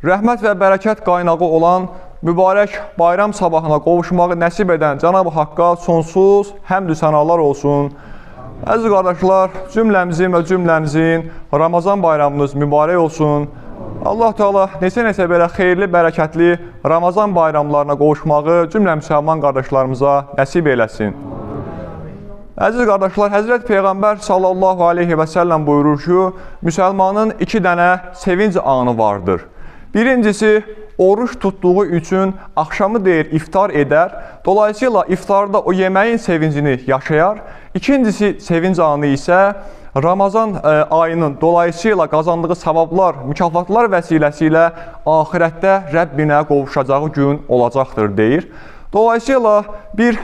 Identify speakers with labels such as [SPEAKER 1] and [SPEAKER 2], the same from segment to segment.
[SPEAKER 1] rəhmət və bərəkət qaynağı olan mübarək bayram sabahına qovuşmağı nəsib edən Cənab-ı Haqqa sonsuz həmd-i sənalar olsun. Əziz qardaşlar, cümləmizin və cümlənizin Ramazan bayramınız mübarək olsun. Allah Teala neçə belə xeyirli, bərəkətli Ramazan bayramlarına qovuşmağı cümlə müsəlman qardaşlarımıza nəsib eləsin. Əziz qardaşlar, Həzrət Peyğəmbər sallallahu aleyhi və səlləm buyurur ki, müsəlmanın iki dənə sevinc anı vardır. Birincisi, oruç tutduğu üçün axşamı deyir iftar edər, dolayısıyla iftarda o yeməyin sevincini yaşayar. İkincisi, sevinc anı isə Ramazan ayının dolayısıyla qazandığı savablar, mükafatlar vəsiləsi axirətdə Rəbbinə qovuşacağı gün olacaqdır deyir. Dolayısıyla bir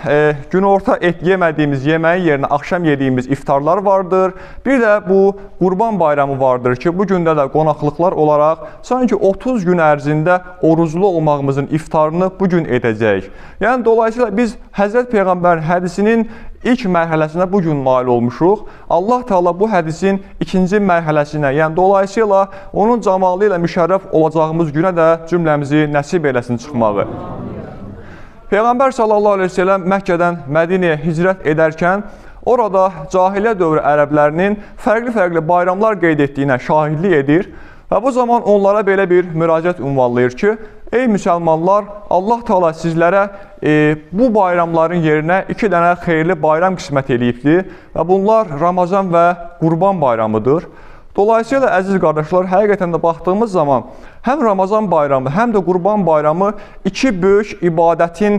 [SPEAKER 1] günorta et yemədiyimiz yeməyin yerinə axşam yediyimiz iftarlar vardır. Bir də bu Qurban bayramı vardır ki, bu gündə də qonaqlıqlar olaraq sanki 30 gün ərzində oruclu olmağımızın iftarını bu gün edəcəyik. Yəni, dolayısıyla biz Həzrət Peyğəmbərin hədisinin ilk mərhələsinə bu gün nail olmuşuq. Allah Teala bu hədisin ikinci mərhələsinə, yəni dolayısıyla onun camalı ilə müşərrəf olacağımız günə də cümləmizi nəsib eləsin çıxmağı. Peyğəmbər sallallahu aleyhi ve sellem Məkkədən Mədinəyə hicrət edərkən orada cahiliyyə dövrü ərəblərinin fərqli bayramlar qeyd etdiyinə şahidlik edir və bu zaman onlara belə bir müraciət ünvanlayır ki, ey müsəlmanlar, Allah Teala sizlərə bu bayramların yerinə iki dənə xeyirli bayram qismət eləyibdir və bunlar Ramazan və Qurban bayramıdır. Dolayısıyla, əziz qardaşlar, həqiqətən də baxdığımız zaman həm Ramazan bayramı, həm də Qurban bayramı iki böyük ibadətin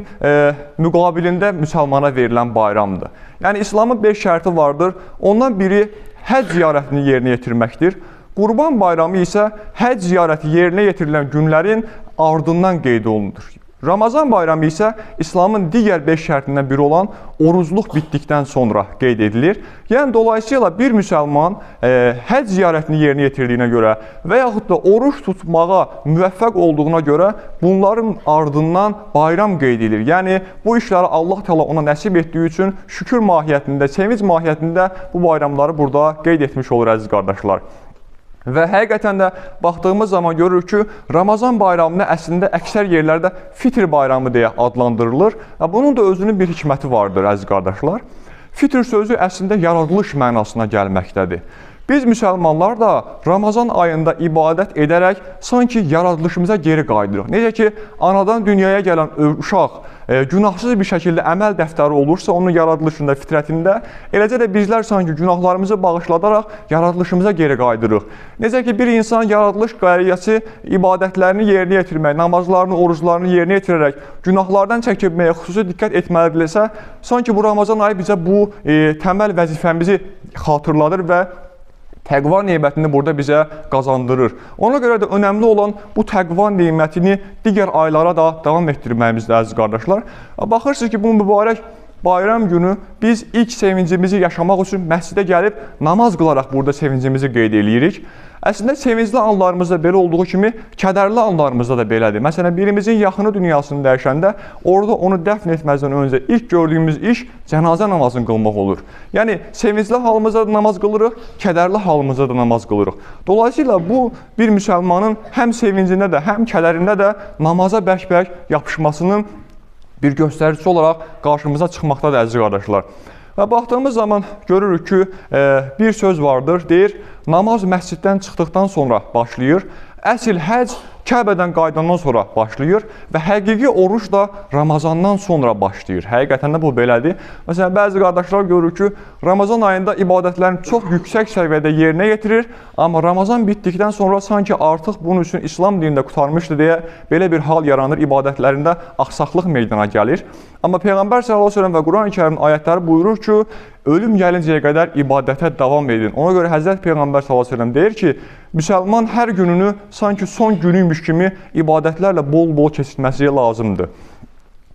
[SPEAKER 1] müqabilində müsəlmana verilən bayramdır. Yəni, İslamın 5 şərti vardır. Ondan biri həcc ziyarətini yerinə yetirməkdir. Qurban bayramı isə həcc ziyarəti yerinə yetirilən günlərin ardından qeyd olunur. Ramazan bayramı isə İslamın digər 5 şərtindən biri olan orucluq bitdikdən sonra qeyd edilir. Yəni, dolayısıyla bir müsəlman həcc ziyarətini yerinə yetirdiyinə görə və yaxud da oruç tutmağa müvəffəq olduğuna görə bunların ardından bayram qeyd edilir. Yəni, bu işləri Allah Teala ona nəsib etdiyi üçün şükür mahiyyətində, sevinc mahiyyətində bu bayramları burada qeyd etmiş olur, əziz qardaşlar. Və həqiqətən də baxdığımız zaman görürük ki, Ramazan bayramını əslində əksər yerlərdə Fitr bayramı deyə adlandırılır. Bunun da özünün bir hikməti vardır, əziz qardaşlar. Fitr sözü əslində yaradılış mənasına gəlməkdədir. Biz müsəlmanlar da Ramazan ayında ibadət edərək sanki yaradılışımıza geri qayıdırıq. Necə ki, anadan dünyaya gələn uşaq günahsız bir şəkildə əməl dəftəri olursa, onun yaradılışında, fitrətində, eləcə də bizlər sanki günahlarımızı bağışladaraq yaradılışımıza geri qayıdırıq. Necə ki, bir insan yaradılış qəriyyəsi ibadətlərini yerinə yetirmək, namazlarını, oruclarını yerinə yetirərək günahlardan çəkinməyə xüsusi diqqət etməlidirsə, sanki bu Ramazan ayı bizə bu təməl vəzifəmizi xatırladır və təqva nemətini burada bizə qazandırır. Ona görə də önəmli olan bu təqva nemətini digər aylara da davam etdirməyimizdir, əziz qardaşlar. Baxırsınız ki, bu mübarək bayram günü biz ilk sevincimizi yaşamaq üçün məscidə gəlib namaz qılaraq burada sevincimizi qeyd edirik. Əslində, sevincli anlarımızda belə olduğu kimi, kədərli anlarımızda da belədir. Məsələn, birimizin yaxını dünyasını dəyişəndə, orada onu dəfn etməzdən öncə ilk gördüyümüz iş cənazə namazını qılmaq olur. Yəni, sevincli halımızda da namaz qılırıq, kədərli halımızda da namaz qılırıq. Dolayısıyla, bu bir müsəlmanın həm sevincində də, həm kədərində də namaza bərk-bərk yapışmasının bir göstəricisi olaraq qarşımıza çıxmaqdadır, əziz qardaşlar. Və baxdığımız zaman görürük ki, bir söz vardır, deyir, namaz məsciddən çıxdıqdan sonra başlayır, əsl həcc Kəbədən qayıdandan sonra başlayır və həqiqi oruç da Ramazandan sonra başlayır. Həqiqətən də bu belədir. Məsələn, bəzi qardaşlar görür ki, Ramazan ayında ibadətlərini çox yüksək səviyyədə yerinə yetirir, amma Ramazan bitdikdən sonra sanki artıq bunun üçün İslam dinində qurtarmışdı deyə belə bir hal yaranır, ibadətlərində axsaqlıq meydana gəlir. Amma Peyğəmbər s.ə.v və Quran-ı Kərimin ayətləri buyurur ki, ölüm gəlincəyə qədər ibadətə davam edin. Ona görə Həzrət Peyğəmbər s.ə.v deyir ki, müsəlman hər gününü sanki son günüymüş kimi ibadətlərlə bol-bol keçirməsi lazımdır.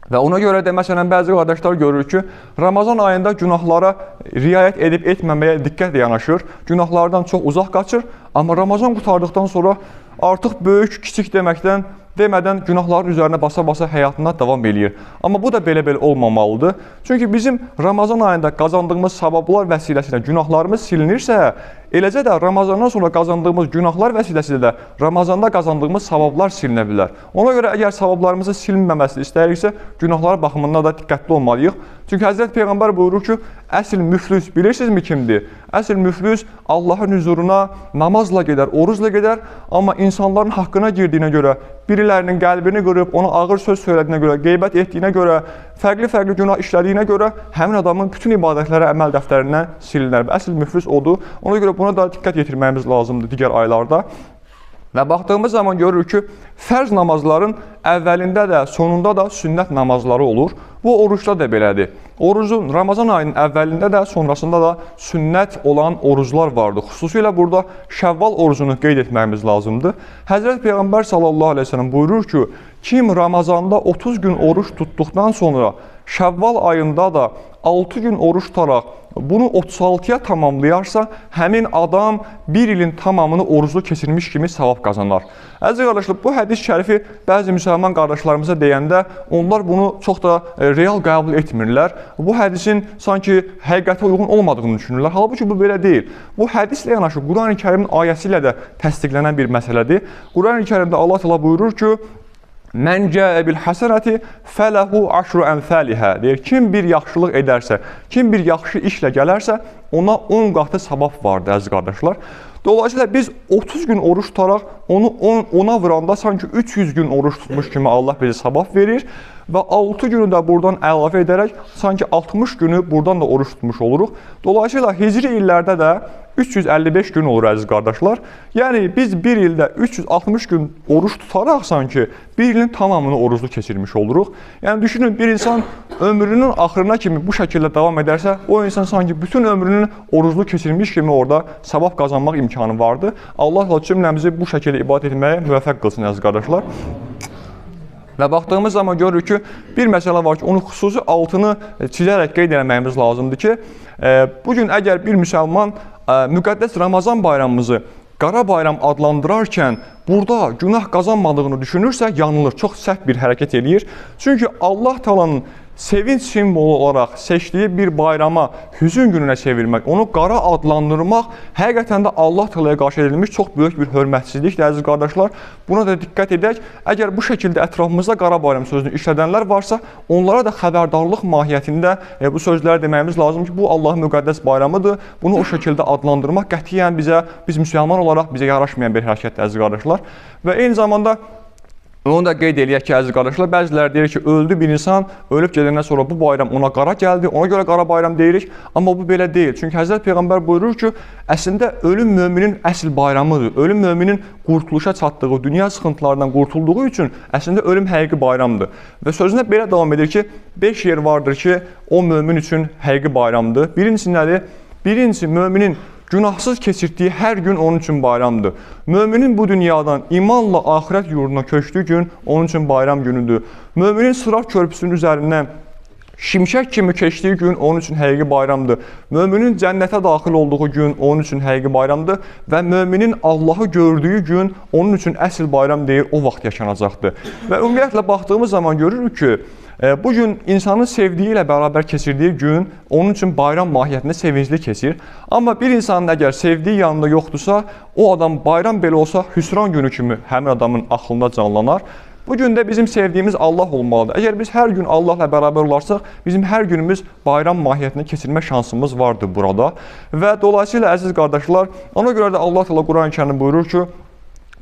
[SPEAKER 1] Və ona görə də, məsələn, bəzi qardaşlar görür ki, Ramazan ayında günahlara riayət edib etməməyə diqqət yanaşır, günahlardan çox uzaq qaçır, amma Ramazan qurtardıqdan sonra artıq böyük, kiçik deməkdən demədən günahların üzərinə basa-basa həyatına davam eləyir. Amma bu da belə-belə olmamalıdır. Çünki bizim Ramazan ayında qazandığımız savablar vəsiləsilə günahlarımız silinirsə, eləcə də Ramazandan sonra qazandığımız günahlar vəsiləsilə də Ramazanda qazandığımız savablar silinə bilər. Ona görə əgər savablarımızı silinməməsini istəyiriksə, günahlar baxımından da diqqətli olmalıyıq. Çünki Həzrət Peyğəmbər buyurur ki, əsl müflüs bilirsinizmi kimdir? Əsl müflüs Allahın huzuruna namazla gedər, orucla gedər, amma insanların haqqına girdiyinə görə, birilərinin qəlbini qırıb, ona ağır söz söylədiyinə görə, qeybət etdiyinə görə, fərqli günah işlədiyinə görə həmin adamın bütün ibadətləri əməl dəftərindən silinər. Əsl müflüs odur. Ona görə buna da diqqət yetirməyimiz lazımdır digər aylarda. Və baxdığımız zaman görürük ki, fərz namazların əvvəlində də, sonunda da sünnət namazları olur. Bu oruçda da belədir. Orucun Ramazan ayının əvvəlində də, sonrasında da sünnət olan oruclar vardır. Xüsusilə burada Şəvval orucunu qeyd etməyimiz lazımdır. Həzrət Peyğəmbər sallallahu aleyhi ve sellem buyurur ki, kim Ramazanda 30 gün oruç tutduqdan sonra Şəvval ayında da 6 gün oruç tutaraq bunu 36-ya tamamlayarsa, həmin adam bir ilin tamamını oruclu keçirmiş kimi savab qazanar. Əziz qardaşlar, bu hədis şərifi bəzi müsəlman qardaşlarımıza deyəndə onlar bunu çox da real qəbul etmirlər. Bu hədisin sanki həqiqətə uyğun olmadığını düşünürlər. Halbuki bu belə deyil. Bu hədislə yanaşı Quran-ı Kərimin ayəsi ilə də təsdiqlənən bir məsələdir. Quran-ı Kərimdə Allah təala buyurur ki, Mən cəə bil həsənəti fələhu aşru əmfəlihə deyir. Kim bir yaxşılıq edərsə, kim bir yaxşı işlə gələrsə, ona 10 qatı savab vardır, əziz qardaşlar. Dolayısıyla biz 30 gün oruç tutaraq onu 10'a vuranda sanki 300 gün oruç tutmuş kimi Allah bizi savab verir və 6 günü də buradan əlavə edərək sanki 60 günü buradan da oruç tutmuş oluruq. Dolayısıyla hicri illərdə də 355 gün olur əziz qardaşlar. Yəni biz bir ildə 360 gün oruç tutaraq sanki bir ilin tamamını oruclu keçirmiş oluruq. Yəni düşünün, bir insan ömrünün axırına kimi bu şəkildə davam edərsə, o insan sanki bütün ömrünün oruclu keçirmiş kimi orada savab qazanmaq imkanı vardır. Allah cümləmizi bu şəkildə ibadət etməyə müvəffəq qılsın əziz qardaşlar. Və baxdığımız zaman görürük ki, bir məsələ var ki, onu xüsusi altını çizərək qeyd etməyimiz lazımdır ki, bugün əgər bir müsəlman müqəddəs Ramazan bayramımızı qara bayram adlandırarkən burada günah qazanmadığını düşünürsə, yanılır, çox səhv bir hərəkət eləyir. Çünki Allah Taala'nın sevinç simvolu olaraq seçdiyi bir bayrama hüzün gününə çevirmək, onu qara adlandırmaq həqiqətən də Allah Taala'ya qarşı edilmiş çox böyük bir hörmətsizlikdir, əziz qardaşlar. Buna da diqqət edək. Əgər bu şəkildə ətrafımızda qara bayram sözünü işlədənlər varsa, onlara da xəbərdarlıq mahiyyətində bu sözləri deməyimiz lazım ki, bu Allahın müqəddəs bayramıdır. Bunu o şəkildə adlandırmaq qətiyyən biz müsəlman olaraq bizə yaraşmayan bir hərəkətdir, əziz qardaşlar. Və eyni zamanda onu da qeyd eləyək ki, əziz qardaşlar, bəziləri deyir ki, öldü bir insan, ölüb gedəndən sonra bu bayram ona qara gəldi, ona görə qara bayram deyirik. Amma bu belə deyil. Çünki Həzrət Peyğəmbər buyurur ki, əslində ölüm möminin əsl bayramıdır. Ölüm möminin qurtuluşa çatdığı, dünya sıxıntılarından qurtulduğu üçün əslində ölüm həqiqi bayramdır. Və sözünə belə davam edir ki, 5 yer vardır ki, o mömin üçün həqiqi bayramdır. Birincisi nədir? Birincisi, möminin günahsız keçirdiyi hər gün onun üçün bayramdır. Möminin bu dünyadan imanla axirət yurduna köçdüyü gün onun üçün bayram günüdür. Möminin Sırat körpüsünün üzərindən şimşək kimi keçdiyi gün onun üçün həqiqi bayramdır. Möminin cənnətə daxil olduğu gün onun üçün həqiqi bayramdır və möminin Allahı gördüyü gün onun üçün əsl bayram deyil, o vaxt yaşanacaqdır. Və ümumiyyətlə baxdığımız zaman görürük ki, bugün insanın sevdiyi ilə bərabər keçirdiyi gün onun üçün bayram mahiyyətində sevincli keçir. Amma bir insanın əgər sevdiyi yanında yoxdursa, o adam bayram belə olsa hüsran günü kimi həmin adamın axlında canlanar. Bugün də bizim sevdiyimiz Allah olmalıdır. Əgər biz hər gün Allahla bərabər olarsak, bizim hər günümüz bayram mahiyyətində keçirmə şansımız vardır burada. Və dolayısıyla əziz qardaşlar, ona görə də Allah Teala Quran-ı Kərimdə buyurur ki,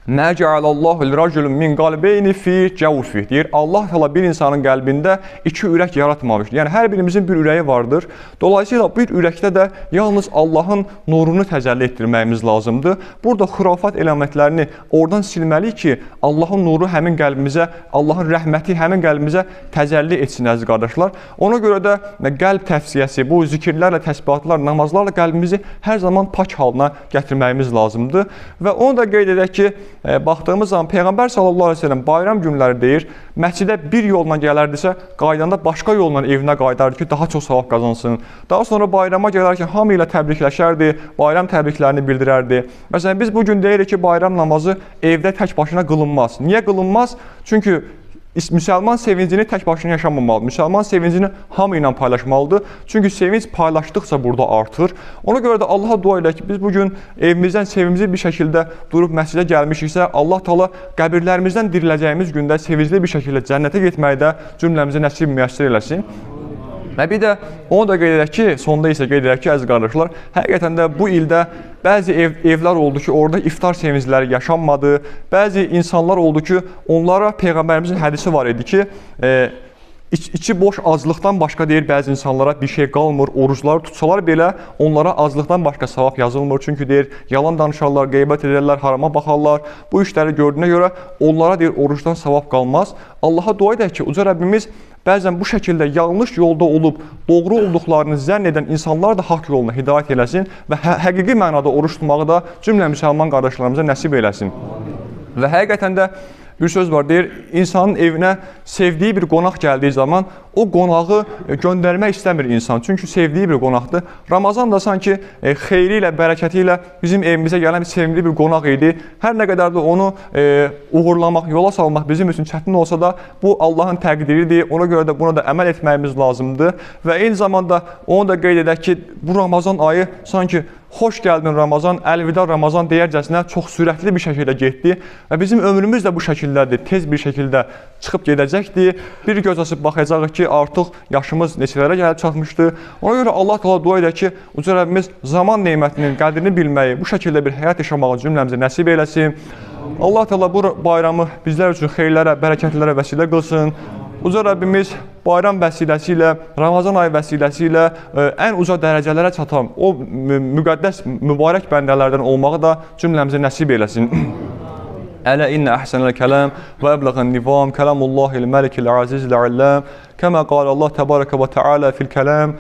[SPEAKER 1] Mə cəalallahu l-rəculun min qalbeyni fi cəvfi deyir. Allah Teala bir insanın qəlbində iki ürək yaratmamışdır. Yəni hər birimizin bir ürəyi vardır. Dolayısıyla bir ürəkdə də yalnız Allahın nurunu təcəlli etdirməyimiz lazımdır. Burada xurafat elementlərini oradan silməliyik ki, Allahın nuru həmin qəlbimizə, Allahın rəhməti həmin qəlbimizə təcəlli etsin əziz qardaşlar. Ona görə də qəlb təfsiyəsi, bu zikirlərlə, təsbihatlar, namazlarla qəlbimizi hər zaman pak halına gətirməyimiz lazımdır. Və onu da qeyd edək ki, baxdığımız zaman Peyğəmbər sallallahu əleyhi və səlləm bayram günləri deyir, məscidə bir yolla gələrdisə, qaydanda başqa yolla evinə qayıdardı ki, daha çox savab qazansın. Daha sonra bayrama gələrkən hamı ilə təbrikləşərdi, bayram təbriklərini bildirərdi. Məsələn, biz bugün deyirik ki, bayram namazı evdə tək başına qılınmaz. Niyə qılınmaz? Çünki müsəlman sevincini tək başına yaşamamalıdır. Müsəlman sevincini hamı ilə paylaşmalıdır. Çünki sevinç paylaşdıqca burada artır. Ona görə də Allaha dua edək ki, biz bugün evimizdən sevincli bir şəkildə durub məscidə gəlmişiksə, Allah Taala qəbirlərimizdən diriləcəyimiz gündə sevincli bir şəkildə cənnətə getməyi də cümləmizi nəsib müyəssər eləsin. Və bir də onu da qeyd edək ki, sonda isə qeyd edək ki, əziz qardaşlar, həqiqətən də bu ildə bəzi evlər oldu ki, orada iftar sevincləri yaşanmadı. Bəzi insanlar oldu ki, onlara Peyğəmbərimizin hədisi var idi ki, içi boş aclıqdan başqa deyir bəzi insanlara bir şey qalmır, orucları tutsalar belə onlara aclıqdan başqa savab yazılmır. Çünki deyir, yalan danışarlar, qeybət edərlər, harama baxarlar. Bu işləri gördüyünə görə onlara deyir, orucdan savab qalmaz. Allaha dua edək ki, Uca Rəbbimiz bəzən bu şəkildə yanlış yolda olub, doğru olduqlarını zənn edən insanlar da haqq yoluna hidayət eləsin və həqiqi mənada oruç tutmağı da cümlə müsəlman qardaşlarımıza nəsib eləsin. Və həqiqətən də bir söz var, deyir, insanın evinə sevdiyi bir qonaq gəldiyi zaman o qonağı göndərmək istəmir insan. Çünki sevdiyi bir qonaqdır. Ramazan da sanki xeyri ilə, bərəkəti ilə bizim evimizə gələn sevimli bir qonaq idi. Hər nə qədər də onu uğurlamaq, yola salmaq bizim üçün çətin olsa da bu Allahın təqdiridir. Ona görə də buna da əməl etməyimiz lazımdır. Və eyni zamanda onu da qeyd edək ki, bu Ramazan ayı sanki xoş gəldin Ramazan, əlvida Ramazan deyərcəsinə çox sürətli bir şəkildə getdi və bizim ömrümüz də bu şəkildədir, tez bir şəkildə çıxıb gedəcəkdir. Bir göz açıb baxacağıq ki, artıq yaşımız neçələrə gəlib çatmışdı. Ona görə Allah Taala dua edək ki, Uca Rəbbimiz zaman nemətinin qədrini bilməyi, bu şəkildə bir həyat yaşamağı cümləmizə nəsib eləsin. Allah Taala bu bayramı bizlər üçün xeyirlərə, bərəkətlərə vəsilə qılsın. Uca Rəbbimiz bayram vəsiləsi ilə, Ramazan ayı vəsiləsi ilə ən uca dərəcələrə çatan o müqəddəs, mübarək bəndələrdən olmağı da cümləmizə nəsib eləsin. Ələ innə əhsənəl kələm və əbləğən nivam kələmullahil məlikil azizil ələm kəmə qal Allah təbarəkə və təalə fil kələm